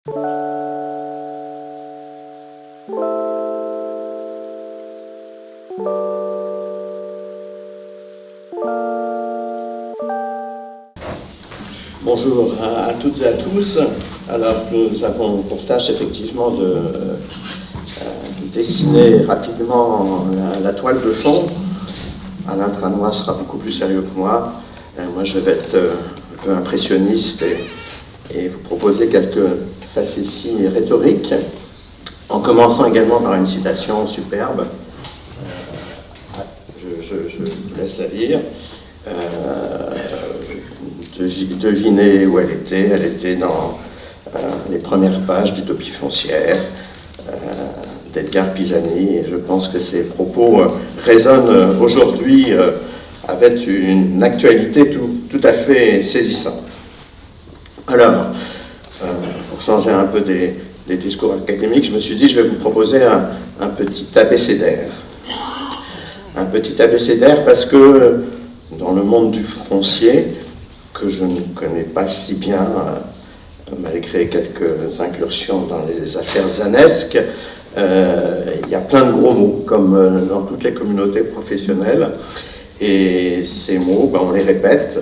Bonjour à toutes et à tous. Alors, nous avons pour tâche effectivement de dessiner rapidement la toile de fond. Alain Tranois sera beaucoup plus sérieux que moi. Moi, je vais être un peu impressionniste et vous proposer quelques facéties rhétoriques, en commençant également par une citation superbe. Je vous laisse la lire. Devinez où elle était dans les premières pages d'Utopie foncière d'Edgar Pisani, et je pense que ces propos résonnent aujourd'hui avec une actualité tout à fait saisissante. Alors, pour changer un peu des discours académiques, je me suis dit je vais vous proposer un petit abécédaire. Un petit abécédaire parce que dans le monde du foncier, que je ne connais pas si bien, malgré quelques incursions dans les affaires zanesques, il y a plein de gros mots, comme dans toutes les communautés professionnelles, et ces mots, on les répète,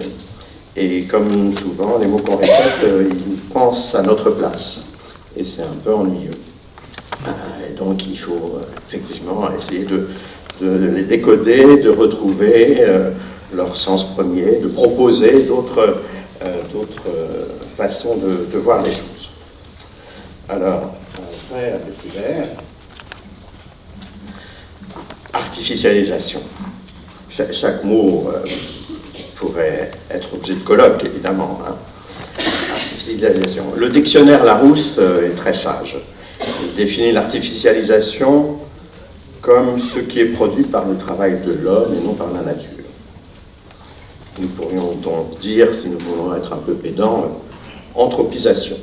et comme souvent, les mots qu'on répète, ils pensent à notre place, et c'est un peu ennuyeux. Et donc il faut effectivement essayer de les décoder, de retrouver leur sens premier, de proposer d'autres façons de voir les choses. Alors, après abécédaire, artificialisation. Chaque mot pourrait être objet de colloque, évidemment. Artificialisation. Le dictionnaire Larousse est très sage. Il définit l'artificialisation comme ce qui est produit par le travail de l'homme et non par la nature. Nous pourrions donc dire, si nous voulons être un peu pédants, anthropisation.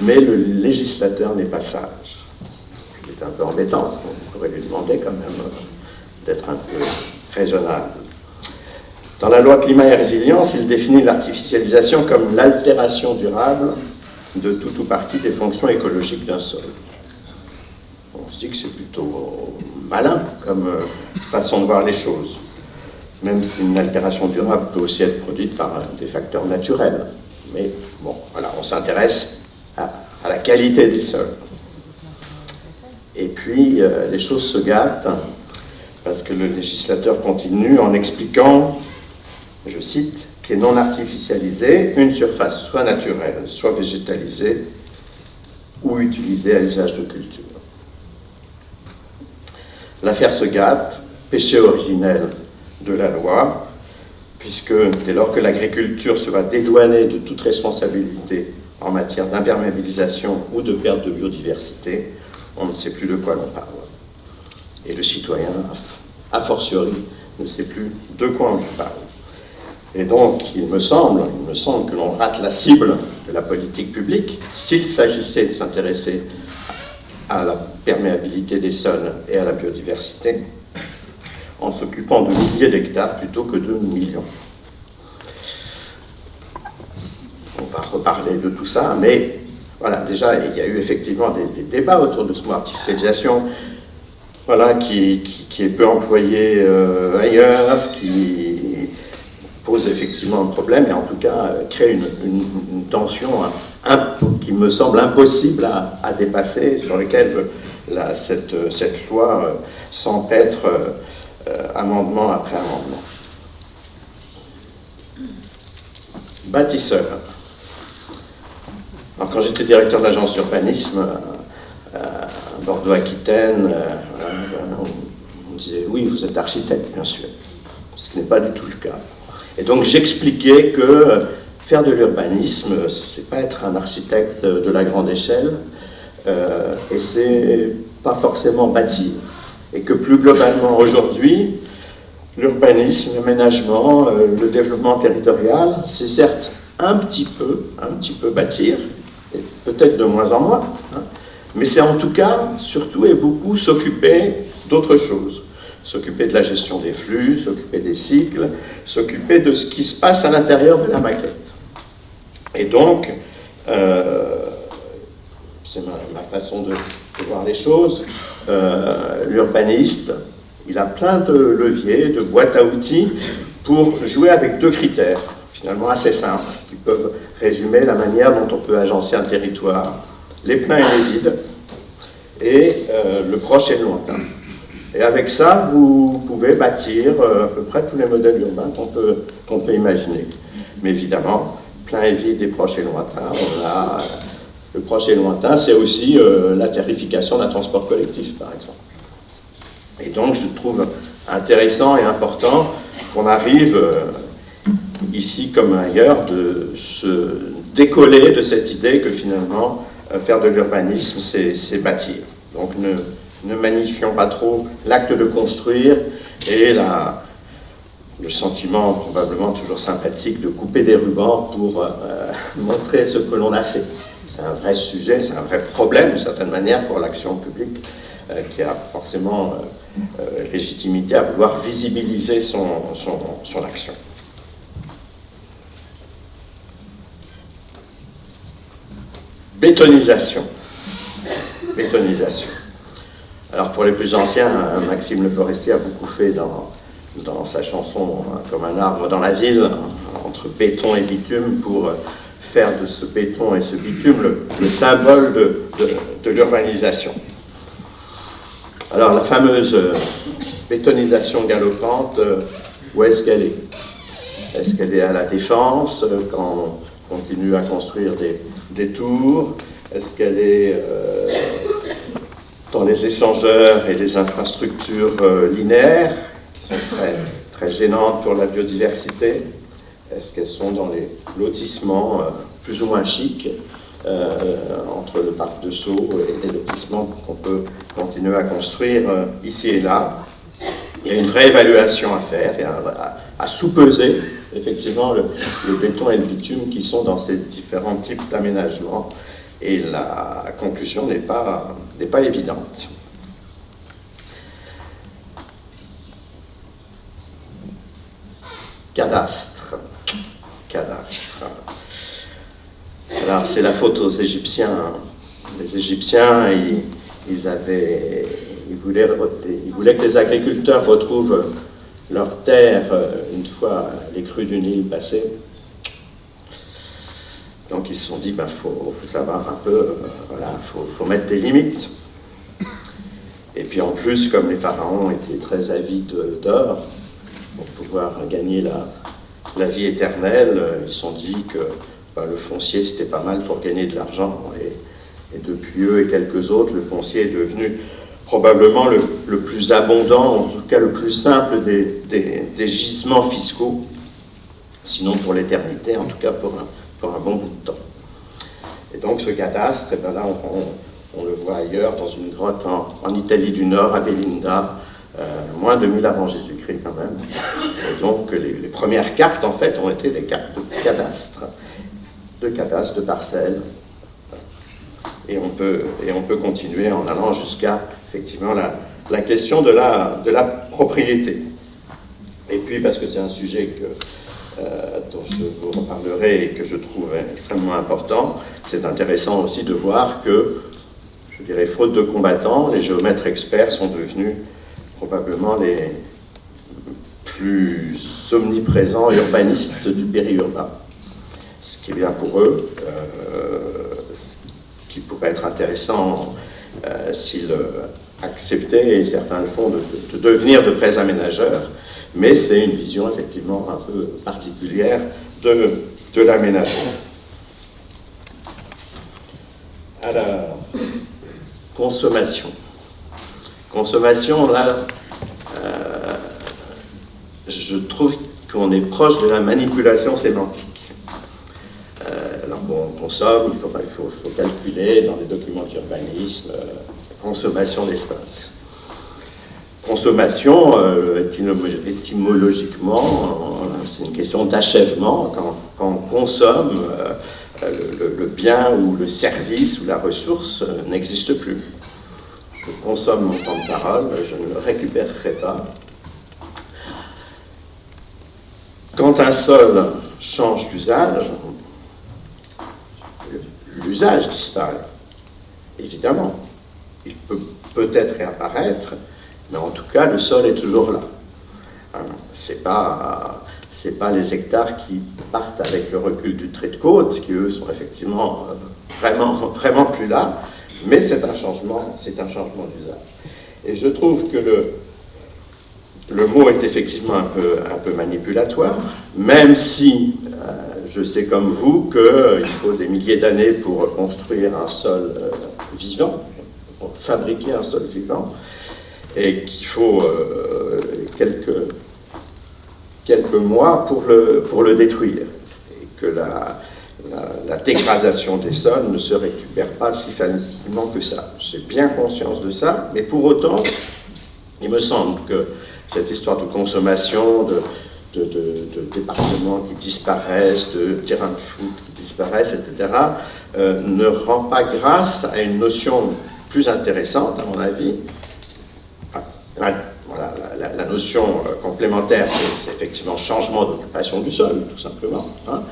Mais le législateur n'est pas sage. C'est un peu embêtant, parce qu'on pourrait lui demander quand même d'être un peu raisonnable. Dans la loi climat et résilience, il définit l'artificialisation comme l'altération durable de tout ou partie des fonctions écologiques d'un sol. On se dit que c'est plutôt malin comme façon de voir les choses, même si une altération durable peut aussi être produite par des facteurs naturels. Mais bon, voilà, on s'intéresse à la qualité des sols. Et puis, les choses se gâtent, parce que le législateur continue en expliquant, je cite, qu'est non artificialisée une surface soit naturelle, soit végétalisée, ou utilisée à l'usage de culture. L'affaire se gâte, péché originel de la loi, puisque dès lors que l'agriculture sera dédouanée de toute responsabilité en matière d'imperméabilisation ou de perte de biodiversité, on ne sait plus de quoi l'on parle. Et le citoyen, a fortiori, ne sait plus de quoi on lui parle. Et donc, il me semble que l'on rate la cible de la politique publique s'il s'agissait de s'intéresser à la perméabilité des sols et à la biodiversité, en s'occupant de milliers d'hectares plutôt que de millions. On va reparler de tout ça, mais voilà, déjà, il y a eu effectivement des débats autour de ce mot artificialisation, voilà, qui est peu employé ailleurs, qui pose effectivement un problème, et en tout cas crée une tension qui me semble impossible à dépasser, sur laquelle cette loi s'empêtre amendement après amendement. Bâtisseur. Alors, quand j'étais directeur d'agence d'urbanisme à Bordeaux-Aquitaine, on me disait oui, vous êtes architecte, bien sûr, ce qui n'est pas du tout le cas. Et donc j'expliquais que faire de l'urbanisme, c'est pas être un architecte de la grande échelle, et c'est pas forcément bâtir. Et que plus globalement aujourd'hui, l'urbanisme, l'aménagement, le développement territorial, c'est certes un petit peu bâtir, et peut-être de moins en moins, mais c'est en tout cas, surtout et beaucoup, s'occuper d'autre chose. S'occuper de la gestion des flux, s'occuper des cycles, s'occuper de ce qui se passe à l'intérieur de la maquette. Et donc, c'est ma façon de voir les choses, l'urbaniste, il a plein de leviers, de boîtes à outils pour jouer avec deux critères, finalement assez simples, qui peuvent résumer la manière dont on peut agencer un territoire, les pleins et les vides, et le proche et le lointain. Et avec ça, vous pouvez bâtir à peu près tous les modèles urbains qu'on peut imaginer. Mais évidemment, plein et vide et proche et lointain, on a le proche et lointain, c'est aussi la terrification d'un transport collectif, par exemple. Et donc, je trouve intéressant et important qu'on arrive, ici comme ailleurs, de se décoller de cette idée que finalement, faire de l'urbanisme, c'est bâtir. Donc, ne magnifions pas trop l'acte de construire et le sentiment probablement toujours sympathique de couper des rubans pour montrer ce que l'on a fait. C'est un vrai sujet, c'est un vrai problème, d'une certaine manière, pour l'action publique, qui a forcément légitimité à vouloir visibiliser son action. Bétonisation. Bétonisation. Alors pour les plus anciens, Maxime Le Forestier a beaucoup fait dans sa chanson Comme un arbre dans la ville, entre béton et bitume, pour faire de ce béton et ce bitume le symbole de l'urbanisation. Alors la fameuse bétonisation galopante, où est-ce qu'elle est? Est-ce qu'elle est à la Défense, quand on continue à construire des tours? Est-ce qu'elle est dans les échangeurs et les infrastructures linéaires, qui sont très, très gênantes pour la biodiversité? Est-ce qu'elles sont dans les lotissements plus ou moins chics, entre le parc de Sceaux et les lotissements qu'on peut continuer à construire ici et là? Il y a une vraie évaluation à faire et à sous-peser effectivement le béton et le bitume qui sont dans ces différents types d'aménagements. Et la conclusion n'est pas évidente. Cadastre. Alors c'est la faute aux Égyptiens. Les Égyptiens, ils voulaient que les agriculteurs retrouvent leur terre une fois les crues du Nil passées. Donc ils se sont dit, faut savoir un peu, voilà, faut mettre des limites. Et puis en plus, comme les pharaons étaient très avides d'or, pour pouvoir gagner la vie éternelle, ils se sont dit que le foncier c'était pas mal pour gagner de l'argent. Et depuis eux et quelques autres, le foncier est devenu probablement le plus abondant, en tout cas le plus simple des gisements fiscaux, sinon pour l'éternité, en tout cas pour un bon bout de temps. Et donc ce cadastre, là on le voit ailleurs, dans une grotte en Italie du Nord, à Belinda, moins de 1000 avant Jésus-Christ quand même. Et donc les premières cartes en fait ont été des cartes de cadastre, de parcelles. Et on peut continuer en allant jusqu'à effectivement la question de la propriété. Et puis parce que c'est un sujet dont je vous reparlerai et que je trouve extrêmement important, c'est intéressant aussi de voir que, je dirais, faute de combattants, les géomètres experts sont devenus probablement les plus omniprésents urbanistes du périurbain. Ce qui est bien pour eux, qui pourrait être intéressant s'ils acceptaient, et certains le font, de devenir de vrais aménageurs, mais c'est une vision effectivement un peu particulière de l'aménagement. Alors, consommation. Consommation, là, je trouve qu'on est proche de la manipulation sémantique. Alors bon, on consomme, il faut calculer dans les documents d'urbanisme, consommation d'espace. Consommation, étymologiquement, c'est une question d'achèvement. Quand on consomme, le bien ou le service ou la ressource n'existe plus. Je consomme mon temps de parole, je ne le récupérerai pas. Quand un sol change d'usage, l'usage disparaît, évidemment. Il peut peut-être réapparaître, mais en tout cas, le sol est toujours là. Hein, c'est pas les hectares qui partent avec le recul du trait de côte, qui eux sont effectivement vraiment plus là, mais c'est un changement d'usage. Et je trouve que le mot est effectivement un peu manipulatoire, même si je sais comme vous qu'il faut des milliers d'années pour construire un sol vivant, pour fabriquer un sol vivant, et qu'il faut quelques mois pour le détruire, et que la dégradation des sols ne se récupère pas si facilement que ça. J'ai bien conscience de ça, mais pour autant, il me semble que cette histoire de consommation, de départements qui disparaissent, de terrains de foot qui disparaissent, etc., ne rend pas grâce à une notion plus intéressante, à mon avis. Voilà, la notion complémentaire, c'est effectivement changement d'occupation du sol, tout simplement, hein,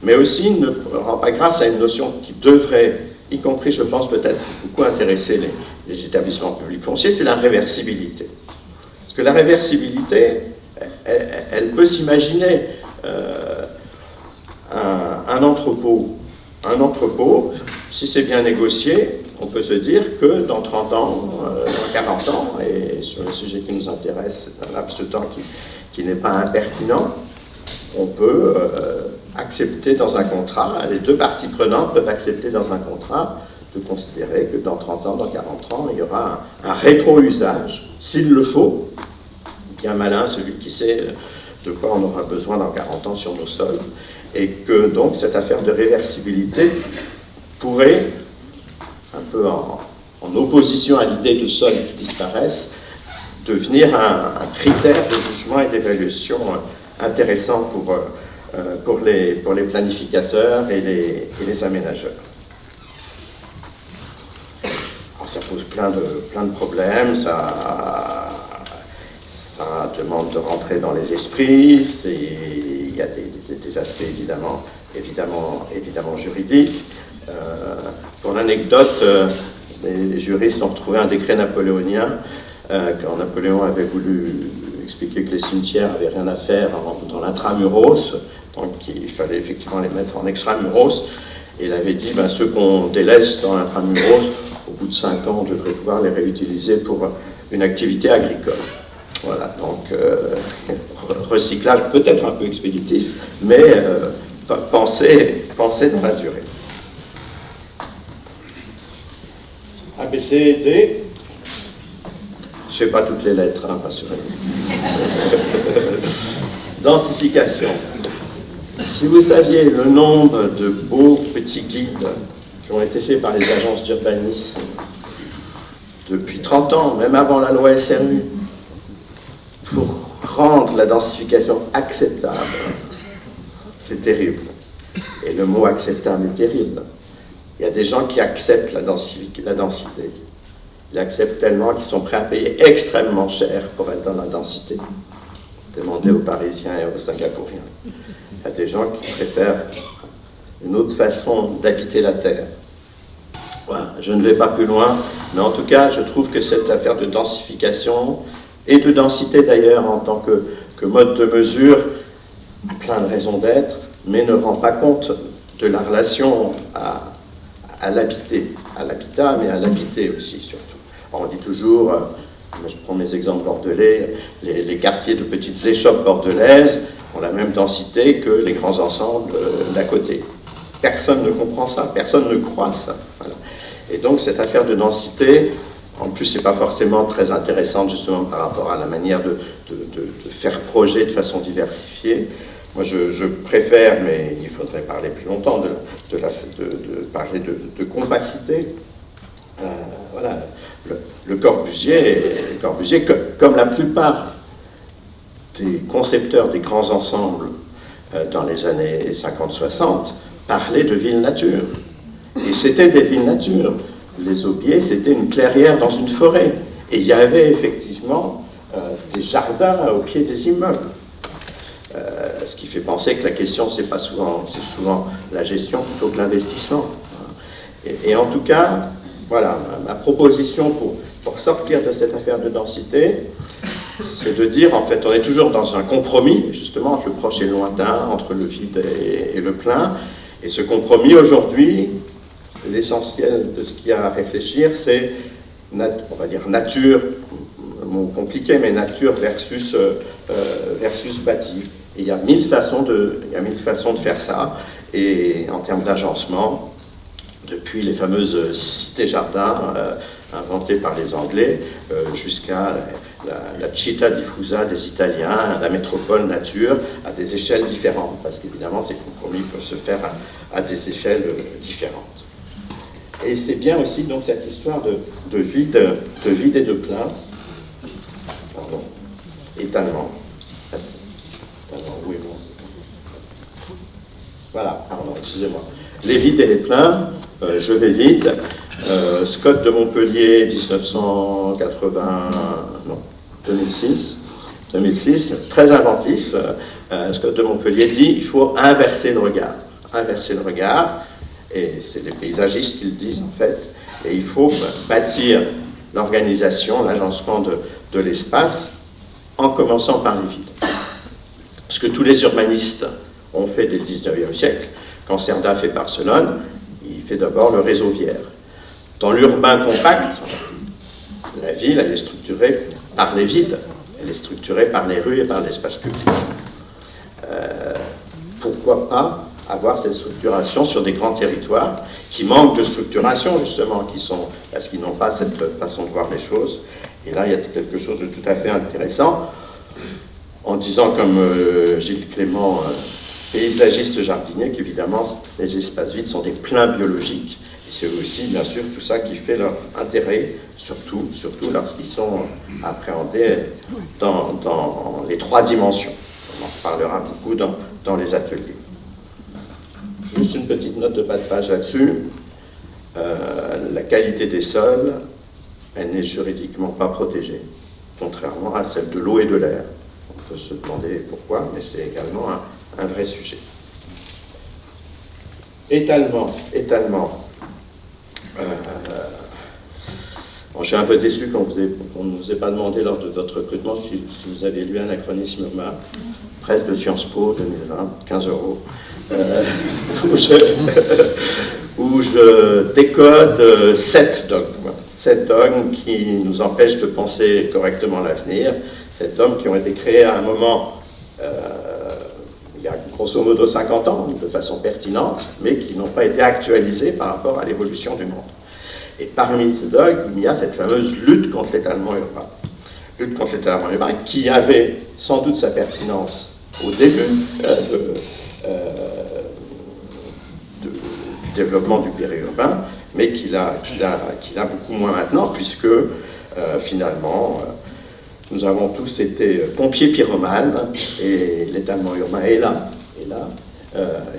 mais aussi ne rend pas grâce à une notion qui devrait, y compris, je pense, peut-être beaucoup intéresser les établissements publics fonciers, c'est la réversibilité. Parce que la réversibilité, elle peut s'imaginer un entrepôt. Un entrepôt, si c'est bien négocié, on peut se dire que dans 30 ans, dans 40 ans, et sur le sujet qui nous intéresse, c'est un laps de temps qui n'est pas impertinent, on peut accepter dans un contrat, les deux parties prenantes peuvent accepter dans un contrat de considérer que dans 30 ans, dans 40 ans, il y aura un rétro-usage, s'il le faut. Bien malin celui qui sait de quoi on aura besoin dans 40 ans sur nos sols, et que donc cette affaire de réversibilité pourrait, un peu en opposition à l'idée de sols qui disparaissent, devenir un critère de jugement et d'évaluation intéressant pour les planificateurs et les aménageurs. Alors, ça pose plein de problèmes, ça demande de rentrer dans les esprits, il y a des aspects évidemment juridiques. Pour l'anecdote, les juristes ont retrouvé un décret napoléonien quand Napoléon avait voulu expliquer que les cimetières n'avaient rien à faire dans l'intramuros, donc il fallait effectivement les mettre en extramuros, et il avait dit ceux qu'on délaisse dans l'intramuros, au bout de 5 ans, on devrait pouvoir les réutiliser pour une activité agricole. Voilà, donc recyclage peut-être un peu expéditif, mais pensez dans la durée. A, B, C, D. Je ne fais pas toutes les lettres, hein, rassurez-vous. Densification. Si vous saviez le nombre de beaux petits guides qui ont été faits par les agences d'urbanisme depuis 30 ans, même avant la loi SRU, pour rendre la densification acceptable, c'est terrible. Et le mot acceptable est terrible. Il y a des gens qui acceptent la densité. Ils acceptent tellement qu'ils sont prêts à payer extrêmement cher pour être dans la densité. Demandez aux Parisiens et aux Singapouriens. Il y a des gens qui préfèrent une autre façon d'habiter la Terre. Voilà, je ne vais pas plus loin, mais en tout cas, je trouve que cette affaire de densification, et de densité d'ailleurs en tant que mode de mesure, a plein de raisons d'être, mais ne rend pas compte de la relation à l'habitat, mais à l'habiter aussi, surtout. Alors, on dit toujours, je prends mes exemples bordelais, les quartiers de petites échoppes bordelaises ont la même densité que les grands ensembles d'à côté. Personne ne comprend ça, personne ne croit ça. Voilà. Et donc, cette affaire de densité, en plus, c'est pas forcément très intéressante, justement, par rapport à la manière de faire projet de façon diversifiée. Moi, je préfère, mais il faudrait parler plus longtemps, de parler de compacité. Voilà, le Corbusier, comme la plupart des concepteurs des grands ensembles dans les années 50-60, parlaient de villes-nature. Et c'était des villes-nature. Les aubiers, c'était une clairière dans une forêt. Et il y avait effectivement des jardins au pied des immeubles. Ce qui fait penser que la question, c'est souvent la gestion plutôt que l'investissement. Et en tout cas, voilà, ma proposition pour sortir de cette affaire de densité, c'est de dire, en fait, on est toujours dans un compromis, justement, entre le proche et le lointain, entre le vide et le plein. Et ce compromis, aujourd'hui, l'essentiel de ce qu'il y a à réfléchir, c'est, on va dire, nature, mot compliqué, mais nature versus bâti. Et il y a mille façons de faire ça. Et en termes d'agencement, depuis les fameuses cités-jardins inventées par les Anglais, jusqu'à la città diffusa des Italiens, la métropole nature, à des échelles différentes, parce qu'évidemment ces compromis peuvent se faire à des échelles différentes. Et c'est bien aussi donc cette histoire de vide et de plein, pardon, étalement. Oui, bon. Voilà, pardon, excusez-moi. Les vides et les pleins, je vais vite. Scott de Montpellier, 2006, très inventif. Scott de Montpellier dit il faut inverser le regard. Inverser le regard, et c'est les paysagistes qui le disent en fait, et il faut bâtir l'organisation, l'agencement de l'espace en commençant par les vides. Ce que tous les urbanistes ont fait dès le 19e siècle, quand Cerda fait Barcelone, il fait d'abord le réseau viaire. Dans l'urbain compact, la ville, elle est structurée par les vides, elle est structurée par les rues et par l'espace public. Pourquoi pas avoir cette structuration sur des grands territoires qui manquent de structuration, justement, parce qu'ils n'ont pas cette façon de voir les choses. Et là, il y a quelque chose de tout à fait intéressant, en disant comme Gilles Clément, paysagiste jardinier, qu'évidemment, les espaces vides sont des pleins biologiques. Et c'est aussi, bien sûr, tout ça qui fait leur intérêt, surtout lorsqu'ils sont appréhendés dans les trois dimensions. On en parlera beaucoup dans les ateliers. Juste une petite note de bas de page là-dessus. La qualité des sols, elle n'est juridiquement pas protégée, contrairement à celle de l'eau et de l'air. On peut se demander pourquoi, mais c'est également un vrai sujet. Étalement. Bon, je suis un peu déçu qu'on ne vous ait pas demandé lors de votre recrutement si vous avez lu Anachronisme urbain, presse de Sciences Po 2020, 15 €, où je décode 7 dogmes. 7 dogmes qui nous empêchent de penser correctement l'avenir, 7 dogmes qui ont été créés à un moment, il y a grosso modo 50 ans, de façon pertinente, mais qui n'ont pas été actualisés par rapport à l'évolution du monde. Et parmi ces dogmes, il y a cette fameuse lutte contre l'étalement urbain. Lutte contre l'étalement urbain qui avait sans doute sa pertinence au début du développement du périurbain, mais qu'il a beaucoup moins maintenant, puisque finalement, nous avons tous été pompiers pyromanes, et l'étalement urbain est là.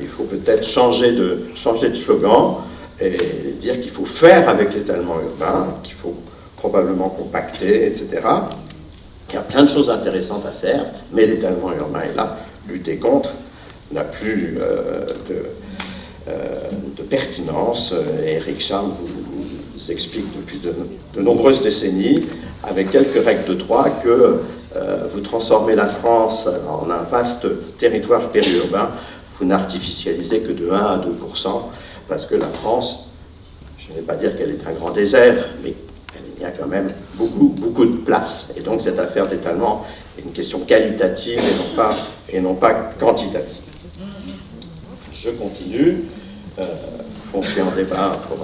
Il faut peut-être changer de slogan, et dire qu'il faut faire avec l'étalement urbain, qu'il faut probablement compacter, etc. Il y a plein de choses intéressantes à faire, mais l'étalement urbain est là. Lutter contre n'a plus de pertinence. Éric Charles vous explique depuis de nombreuses décennies, avec quelques règles de droit, que vous transformez la France en un vaste territoire périurbain, vous n'artificialisez que de 1 à 2%, parce que la France, je ne vais pas dire qu'elle est un grand désert, mais il y a quand même beaucoup de place. Et donc cette affaire d'étalement est une question qualitative et non pas quantitative. Je continue. Foncier en débat pour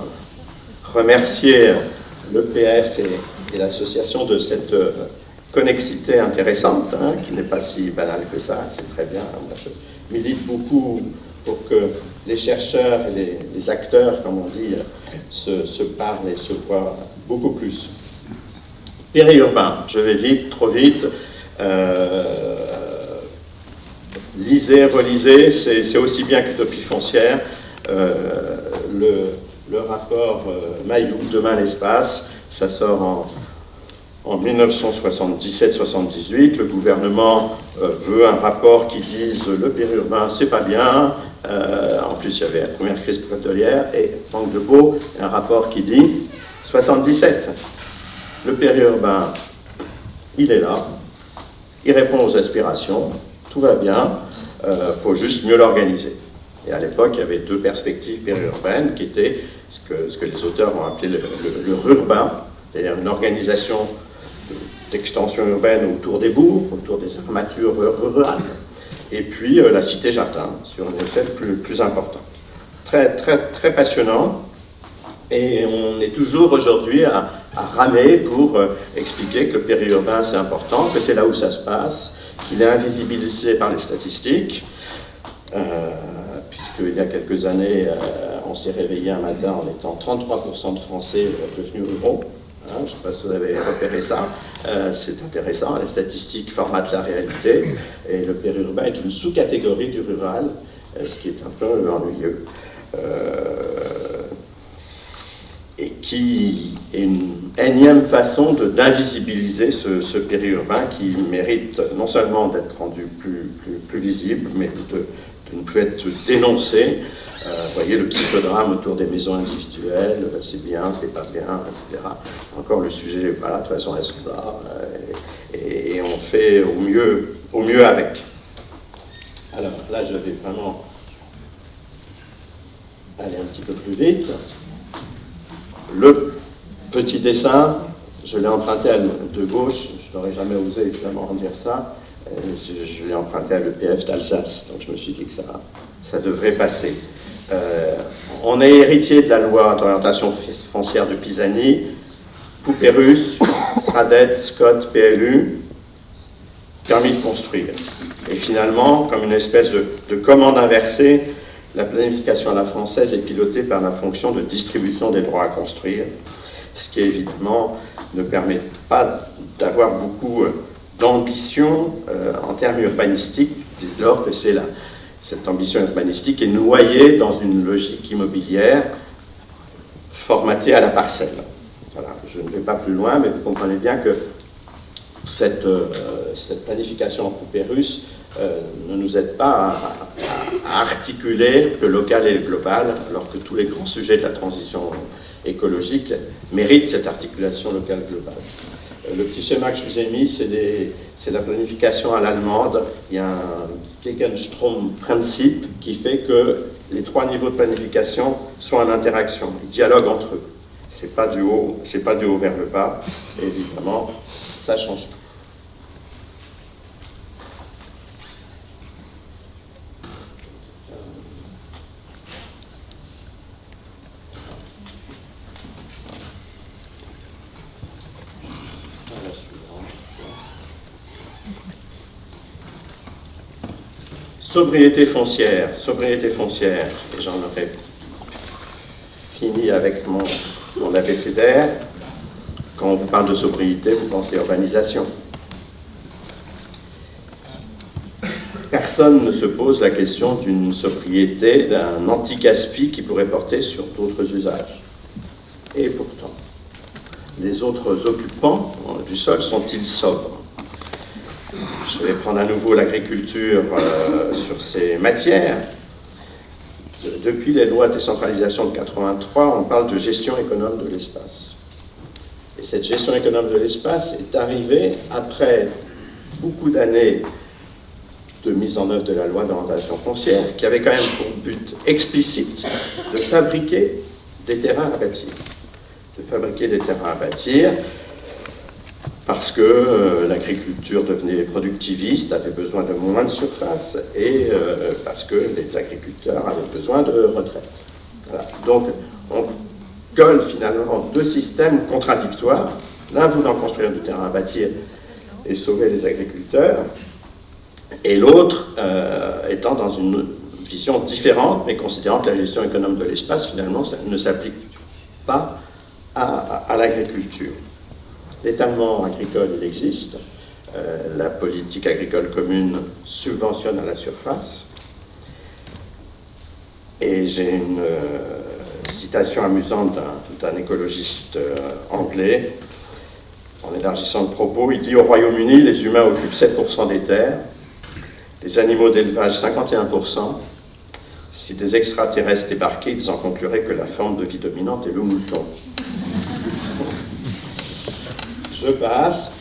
remercier l'EPF et l'association de cette connexité intéressante, qui n'est pas si banale que ça, c'est très bien. Moi, je milite beaucoup pour que les chercheurs et les acteurs, comme on dit, se parlent et se voient beaucoup plus. Périurbain, je vais vite, trop vite. Lisez, relisez, c'est aussi bien qu'Utopie foncière. Le rapport Mailloux, Demain l'espace, ça sort En 1977-78, le gouvernement veut un rapport qui dise le périurbain, c'est pas bien. En plus, il y avait la première crise pétrolière et manque de peau, un rapport qui dit 77. Le périurbain, il est là, il répond aux aspirations, tout va bien, faut juste mieux l'organiser. Et à l'époque, il y avait deux perspectives périurbaines qui étaient ce que les auteurs ont appelé le rurbain, c'est-à-dire une organisation d'extension urbaine autour des bourgs, autour des armatures rurales, et puis la cité-jardin, sur une échelle plus importante. Très, très, très passionnant, et on est toujours aujourd'hui à ramer pour expliquer que le périurbain c'est important, que c'est là où ça se passe, qu'il est invisibilisé par les statistiques, puisqu'il y a quelques années, on s'est réveillé un matin en étant 33% de Français devenus ruraux. Hein, je ne sais pas si vous avez repéré ça, c'est intéressant, les statistiques formatent la réalité, et le périurbain est une sous-catégorie du rural, ce qui est un peu ennuyeux, et qui est une énième façon d'invisibiliser ce périurbain qui mérite non seulement d'être rendu plus visible, mais de ne plus être dénoncé. Vous voyez le psychodrame autour des maisons individuelles, c'est bien, c'est pas bien, etc. Encore le sujet n'est pas là, de toute façon elles sont là, et on fait au mieux avec. Alors là je vais vraiment aller un petit peu plus vite. Le petit dessin, je l'ai emprunté de gauche, je n'aurais jamais osé évidemment dire ça, je l'ai emprunté à l'EPF d'Alsace, donc je me suis dit que ça devrait passer. On est héritier de la loi d'orientation foncière de Pisani, Poupérus, Sradet, Scott, PLU, permis de construire. Et finalement, comme une espèce de commande inversée, la planification à la française est pilotée par la fonction de distribution des droits à construire, ce qui évidemment ne permet pas d'avoir beaucoup d'ambition en termes urbanistiques, dès lors que cette ambition urbanistique est noyée dans une logique immobilière formatée à la parcelle. Voilà. Je ne vais pas plus loin, mais vous comprenez bien que cette planification en Poupérus ne nous aide pas à articuler le local et le global, alors que tous les grands sujets de la transition écologique méritent cette articulation locale-globale. Le petit schéma que je vous ai mis, c'est la planification à l'allemande. Il y a un Gegenstrom-Prinzip qui fait que les trois niveaux de planification sont en interaction, ils dialoguent entre eux. C'est pas du haut vers le bas, et évidemment, ça change tout. Sobriété foncière, et j'en aurais fini avec mon abécédaire. Quand on vous parle de sobriété, vous pensez urbanisation. Personne ne se pose la question d'une sobriété, d'un anti-gaspi qui pourrait porter sur d'autres usages. Et pourtant, les autres occupants du sol sont-ils sobres ? Je vais prendre à nouveau l'agriculture sur ces matières. Depuis les lois de décentralisation de 83, on parle de gestion économe de l'espace. Et cette gestion économe de l'espace est arrivée après beaucoup d'années de mise en œuvre de la loi d'orientation foncière, qui avait quand même pour but explicite de fabriquer des terrains à bâtir. Parce que l'agriculture devenait productiviste, avait besoin de moins de surface, et parce que les agriculteurs avaient besoin de retraite. Voilà. Donc, on colle finalement deux systèmes contradictoires, l'un voulant construire du terrain à bâtir et sauver les agriculteurs, et l'autre étant dans une vision différente, mais considérant que la gestion économe de l'espace, finalement, ça ne s'applique pas à l'agriculture. L'étalement agricole, il existe. La politique agricole commune subventionne à la surface. Et j'ai une citation amusante d'un écologiste anglais en en élargissant le propos, il dit au Royaume-Uni, les humains occupent 7% des terres, les animaux d'élevage 51%. Si des extraterrestres débarquaient, ils en concluraient que la forme de vie dominante est le mouton. Je passe.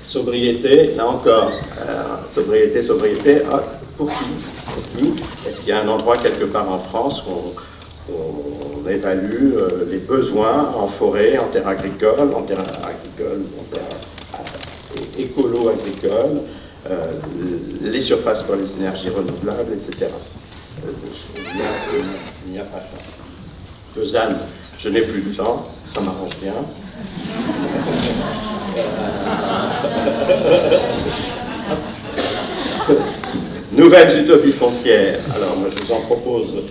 Sobriété, là encore. Sobriété. Pour qui? Est-ce qu'il y a un endroit quelque part en France où on évalue les besoins en forêt, en terre agricole, en terre écolo-agricole, les surfaces pour les énergies renouvelables, etc. Il n'y a pas ça. Lausanne, je n'ai plus de temps, ça m'arrange bien. Nouvelles utopies foncières. Alors, moi, je vous en propose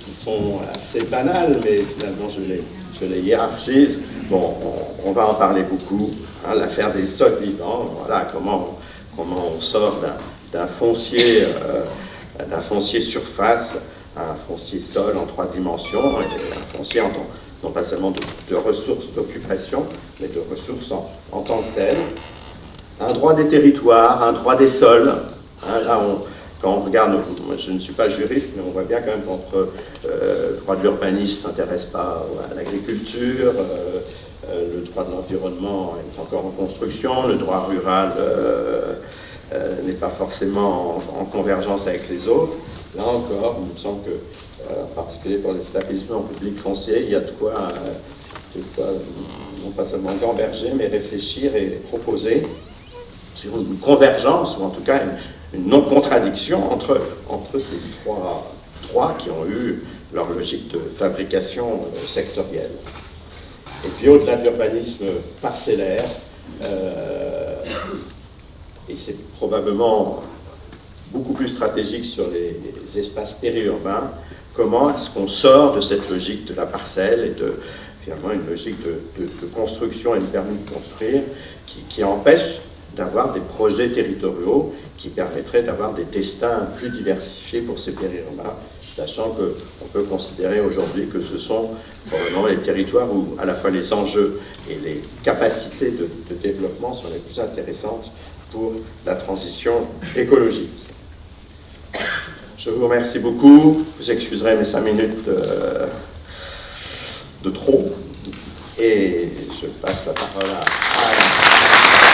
qui sont assez banales, mais finalement, je les hiérarchise. Bon, on va en parler beaucoup. Hein, l'affaire des sols vivants. Voilà, comment on sort d'un foncier surface à un foncier sol en 3 dimensions, et un foncier non pas seulement de ressources d'occupation, mais de ressources en tant que telles. Un droit des territoires, un droit des sols. Hein, là, quand on regarde, moi je ne suis pas juriste, mais on voit bien quand même qu'entre le droit de l'urbanisme ne s'intéresse pas à l'agriculture, le droit de l'environnement est encore en construction, le droit rural n'est pas forcément en convergence avec les autres. Là encore, il me semble que, en particulier pour les établissements publics fonciers, il y a de quoi non pas seulement gamberger, mais réfléchir et proposer sur une convergence, ou en tout cas une non-contradiction entre ces trois droits qui ont eu leur logique de fabrication sectorielle. Et puis au-delà de l'urbanisme parcellaire, et c'est probablement beaucoup plus stratégique sur les espaces périurbains, comment est-ce qu'on sort de cette logique de la parcelle et de finalement une logique de construction et de permis de construire qui empêche d'avoir des projets territoriaux qui permettraient d'avoir des destins plus diversifiés pour ces périurbains, sachant qu'on peut considérer aujourd'hui que ce sont probablement les territoires où à la fois les enjeux et les capacités de développement sont les plus intéressantes pour la transition écologique. Je vous remercie beaucoup. Vous excuserez mes 5 minutes de trop. Et je passe la parole à Anne.